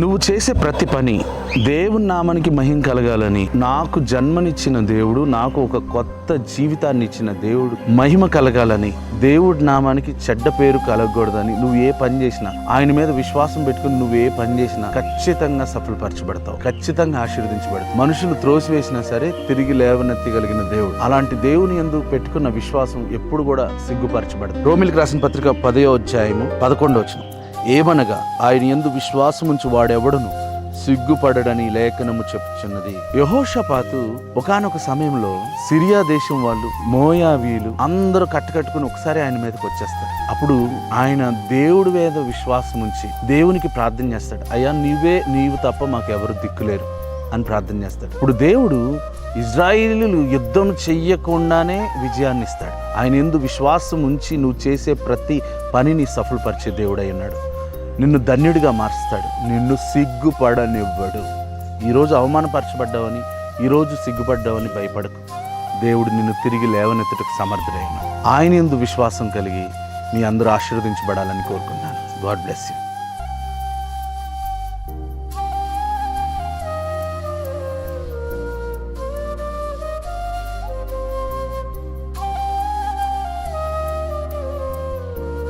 నువ్వు చేసే ప్రతి పని దేవుని నామానికి మహిమ కలగాలని, నాకు జన్మనిచ్చిన దేవుడు, నాకు ఒక కొత్త జీవితాన్ని ఇచ్చిన దేవుడు మహిమ కలగాలని, దేవుడి నామానికి చెడ్డ పేరు కలగకూడదని నువ్వు ఏ పని చేసినా, ఆయన మీద విశ్వాసం పెట్టుకుని నువ్వు ఏ పని చేసినా ఖచ్చితంగా సఫలపరచబడతావు, ఖచ్చితంగా ఆశీర్వదించబడతావు. మనుషులు త్రోసివేసినా సరే తిరిగి లేవనెత్తగలిగిన దేవుడు. అలాంటి దేవుని యందు పెట్టుకున్న విశ్వాసం ఎప్పుడు కూడా సిగ్గుపరచబడదు. రోమిలికి రాసిన పత్రిక 10వ అధ్యాయము 11వ వచనం, ఏమనగా ఆయన యందు విశ్వాసముంచు వాడెవడును సిగ్గుపడడని లేఖనము చెప్పుచున్నది. యెహోషాపాతు ఒకానొక సమయంలో సిరియా దేశం వాళ్ళు, మోయాబీలు అందరూ కట్టుకుని ఒకసారి ఆయన మీదకి వచ్చేస్తారు. అప్పుడు ఆయన దేవుడి మీద విశ్వాసం ఉంచి దేవునికి ప్రార్థన చేస్తాడు. అయ్యా, నీవు తప్ప మాకెవరు దిక్కులేరు అని ప్రార్థన చేస్తాడు. ఇప్పుడు దేవుడు ఇజ్రాయేలీలు యుద్ధం చెయ్యకుండానే విజయాన్ని ఇస్తాడు. ఆయన యందు విశ్వాసం ఉంచి నువ్వు చేసే ప్రతి పనిని సఫలపరిచే దేవుడై ఉన్నాడు. నిన్ను ధన్యుడిగా మారుస్తాడు, నిన్ను సిగ్గుపడనివ్వడు. ఈరోజు అవమానపరచబడ్డావని, ఈరోజు సిగ్గుపడ్డావని భయపడకు. దేవుడు నిన్ను తిరిగి లేవనెత్తుటకు సమర్థుడై ఉన్నాడు. ఆయన యందు విశ్వాసం కలిగి మీ అందరూ ఆశీర్వదించబడాలని కోరుకున్నాను. God bless you.